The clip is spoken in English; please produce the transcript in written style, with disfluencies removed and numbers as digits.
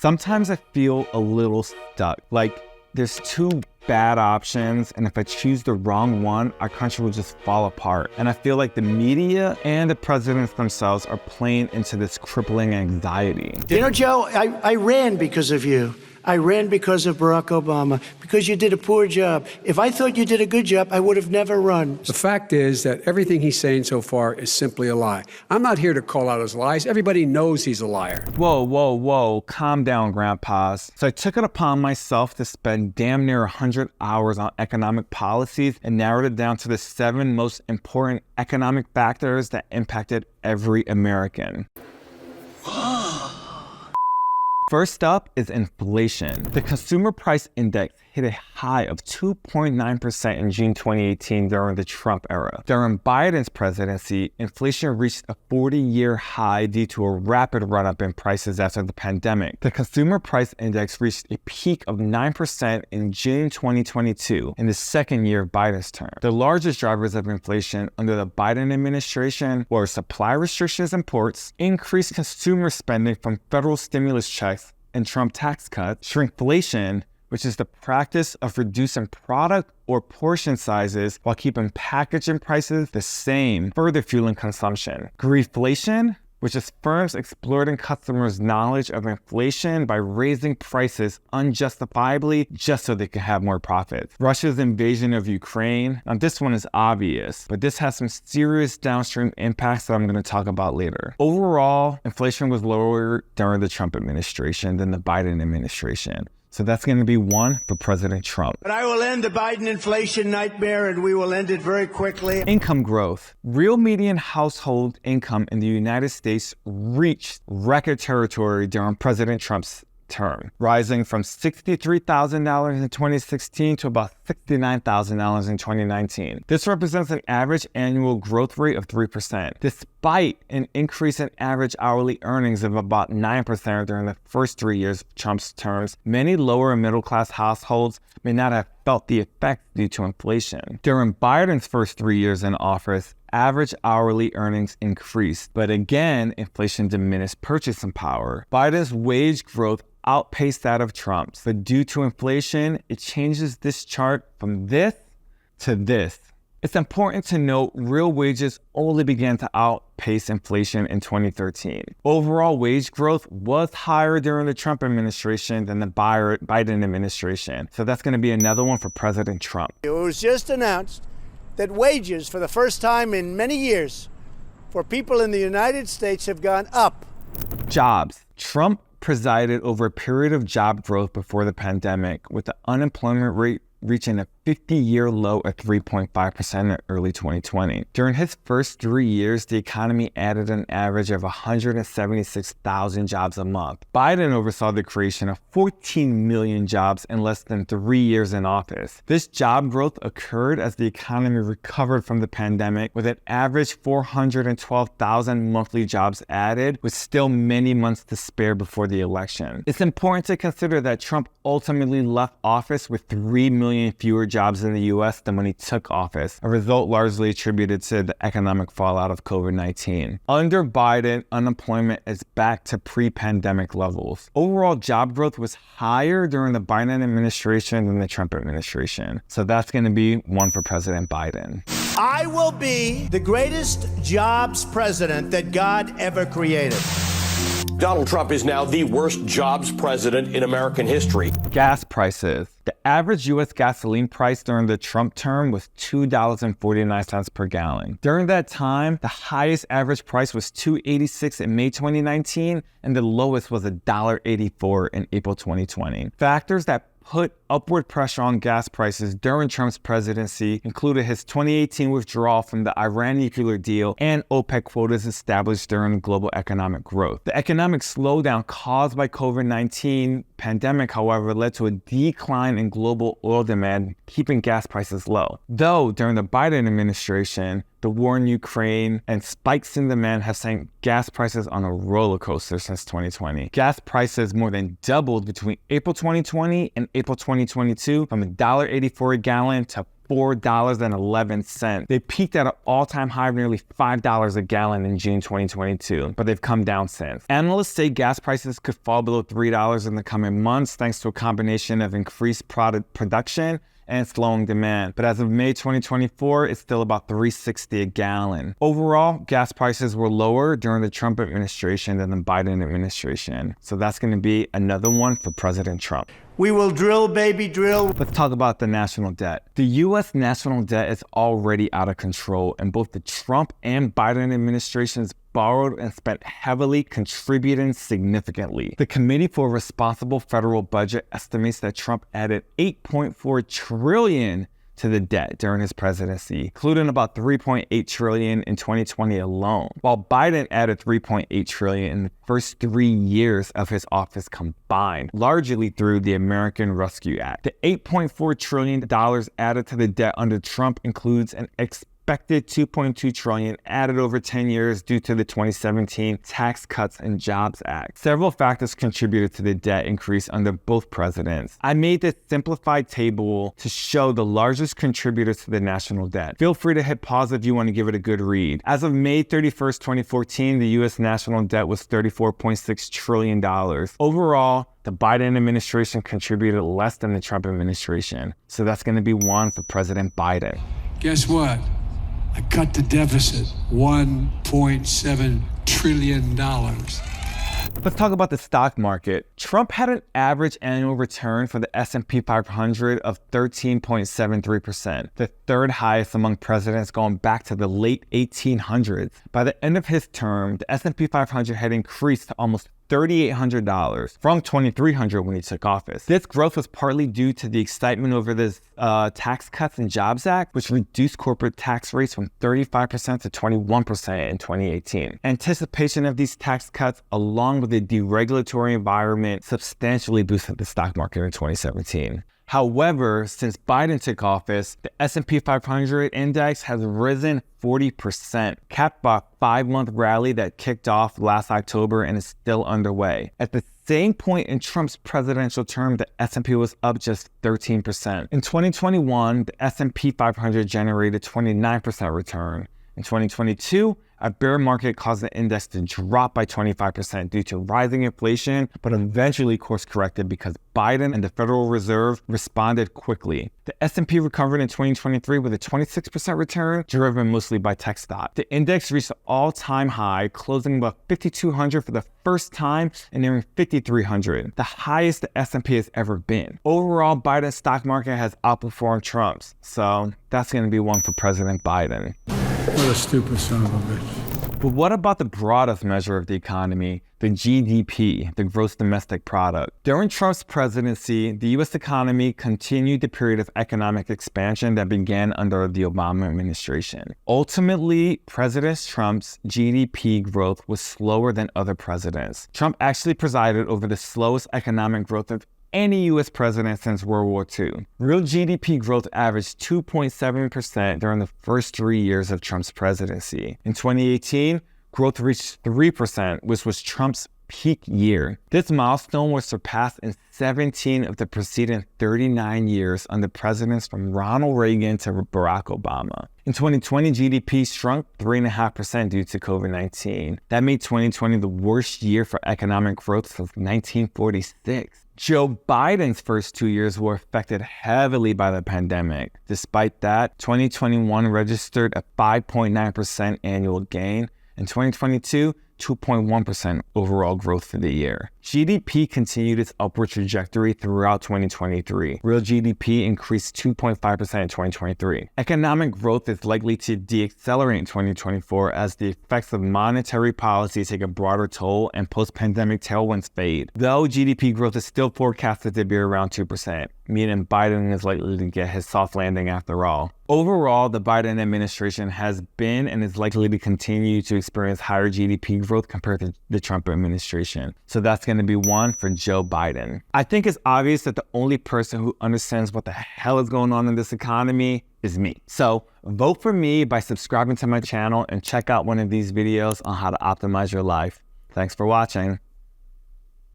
Sometimes I feel a little stuck. Like there's two bad options, and if I choose the wrong one, our country will just fall apart. And I feel like the media and the presidents themselves are playing into this crippling anxiety. You know, Joe, I ran because of you. I ran because of Barack Obama, because you did a poor job. If I thought you did a good job, I would have never run. The fact is that everything he's saying so far is simply a lie. I'm not here to call out his lies. Everybody knows he's a liar. Whoa, calm down, grandpas. So I took it upon myself to spend damn near 100 hours on economic policies and narrowed it down to the 7 most important economic factors that impacted every American. First up is inflation. The Consumer Price Index hit a high of 2.9% in June 2018 during the Trump era. During Biden's presidency, inflation reached a 40-year high due to a rapid run-up in prices after the pandemic. The Consumer Price Index reached a peak of 9% in June 2022, in the second year of Biden's term. The largest drivers of inflation under the Biden administration were supply restrictions and ports, increased consumer spending from federal stimulus checks and Trump tax cuts, shrinkflation, which is the practice of reducing product or portion sizes while keeping packaging prices the same, further fueling consumption. Greedflation, which is firms exploiting customers' knowledge of inflation by raising prices unjustifiably just so they can have more profits. Russia's invasion of Ukraine. Now this one is obvious, but this has some serious downstream impacts that I'm going to talk about later. Overall, inflation was lower during the Trump administration than the Biden administration. So that's going to be 1 for President Trump. But I will end the Biden inflation nightmare, and we will end it very quickly. Income growth. Real median household income in the United States reached record territory during President Trump's term, rising from $63,000 in 2016 to about $69,000 in 2019. This represents an average annual growth rate of 3%, despite an increase in average hourly earnings of about 9% during the first 3 years of Trump's terms. Many lower and middle class households may not have felt the effects due to inflation. During Biden's first 3 years in office, average hourly earnings increased, but again, inflation diminished purchasing power. Biden's wage growth outpaced that of Trump's, but due to inflation, it changes this chart from this to this. It's important to note real wages only began to outpace inflation in 2013. Overall wage growth was higher during the Trump administration than the Biden administration, so that's going to be another one for President Trump. It was just announced that wages, for the first time in many years, for people in the United States have gone up. Jobs. Trump presided over a period of job growth before the pandemic, with the unemployment rate reaching a 50-year low at 3.5% in early 2020. During his first 3 years, the economy added an average of 176,000 jobs a month. Biden oversaw the creation of 14 million jobs in less than 3 years in office. This job growth occurred as the economy recovered from the pandemic, with an average 412,000 monthly jobs added, with still many months to spare before the election. It's important to consider that Trump ultimately left office with 3 million fewer jobs in the U.S. than when he took office, a result largely attributed to the economic fallout of COVID-19. Under Biden, unemployment is back to pre-pandemic levels. Overall job growth was higher during the Biden administration than the Trump administration. So that's going to be 1 for President Biden. I will be the greatest jobs president that God ever created. Donald Trump is now the worst jobs president in American history. Gas prices. The average U.S. gasoline price during the Trump term was $2.49 per gallon. During that time, the highest average price was $2.86 in May 2019, and the lowest was $1.84 in April 2020. Factors that put upward pressure on gas prices during Trump's presidency included his 2018 withdrawal from the Iran nuclear deal and OPEC quotas established during global economic growth. The economic slowdown caused by COVID-19 pandemic, however, led to a decline in global oil demand, keeping gas prices low. Though during the Biden administration, the war in Ukraine and spikes in demand have sent gas prices on a roller coaster since 2020. Gas prices more than doubled between April 2020 and April 2022, from $1.84 a gallon to $4.11. They peaked at an all-time high of nearly $5 a gallon in June 2022, but they've come down since. Analysts say gas prices could fall below $3 in the coming months thanks to a combination of increased product production and slowing demand. But as of May 2024, it's still about $3.60 a gallon. Overall, gas prices were lower during the Trump administration than the Biden administration. So that's going to be another one for President Trump. We will drill, baby, drill. Let's talk about the national debt. The U.S. national debt is already out of control, and both the Trump and Biden administrations borrowed and spent heavily, contributing significantly. The Committee for a Responsible Federal Budget estimates that Trump added $8.4 trillion to the debt during his presidency, including about $3.8 trillion in 2020 alone, while Biden added $3.8 trillion in the first 3 years of his office combined, largely through the American Rescue Act. The $8.4 trillion added to the debt under Trump includes an expected $2.2 trillion added over 10 years due to the 2017 Tax Cuts and Jobs Act. Several factors contributed to the debt increase under both presidents. I made this simplified table to show the largest contributors to the national debt. Feel free to hit pause if you want to give it a good read. As of May 31st, 2014, the U.S. national debt was $34.6 trillion. Overall, the Biden administration contributed less than the Trump administration. So that's going to be one for President Biden. Guess what? I cut the deficit $1.7 trillion. Let's talk about the stock market. Trump had an average annual return for the S&P 500 of 13.73%, the third highest among presidents going back to the late 1800s. By the end of his term, the S&P 500 had increased to almost $3,800 from $2,300 when he took office. This growth was partly due to the excitement over this Tax Cuts and Jobs Act, which reduced corporate tax rates from 35% to 21% in 2018. Anticipation of these tax cuts, along with the deregulatory environment, substantially boosted the stock market in 2017. However, since Biden took office, the S&P 500 index has risen 40%, capped by a 5-month rally that kicked off last October and is still underway. At the same point in Trump's presidential term, the S&P was up just 13%. In 2021, the S&P 500 generated 29% return. In 2022, a bear market caused the index to drop by 25% due to rising inflation, but eventually course corrected because Biden and the Federal Reserve responded quickly. The S&P recovered in 2023 with a 26% return, driven mostly by tech stock. The index reached an all-time high, closing above 5,200 for the first time and nearing 5,300, the highest the S&P has ever been. Overall, Biden's stock market has outperformed Trump's, so that's going to be one for President Biden. What a stupid son of a bitch. But what about the broadest measure of the economy, the GDP, the gross domestic product? During Trump's presidency, the U.S. economy continued the period of economic expansion that began under the Obama administration. Ultimately, President Trump's GDP growth was slower than other presidents. Trump actually presided over the slowest economic growth of any U.S. president since World War II. Real GDP growth averaged 2.7% during the first 3 years of Trump's presidency. In 2018, growth reached 3%, which was Trump's peak year. This milestone was surpassed in 17 of the preceding 39 years under presidents from Ronald Reagan to Barack Obama. In 2020, GDP shrunk 3.5% due to COVID-19. That made 2020 the worst year for economic growth since 1946. Joe Biden's first 2 years were affected heavily by the pandemic. Despite that, 2021 registered a 5.9% annual gain, and 2022, 2.1% overall growth for the year. GDP continued its upward trajectory throughout 2023. Real GDP increased 2.5% in 2023. Economic growth is likely to deaccelerate in 2024 as the effects of monetary policy take a broader toll and post-pandemic tailwinds fade. Though GDP growth is still forecasted to be around 2%, meaning Biden is likely to get his soft landing after all. Overall, the Biden administration has been and is likely to continue to experience higher GDP growth compared to the Trump administration. So that's going to be one for Joe Biden. I think it's obvious that the only person who understands what the hell is going on in this economy is me. So vote for me by subscribing to my channel and check out one of these videos on how to optimize your life. Thanks for watching.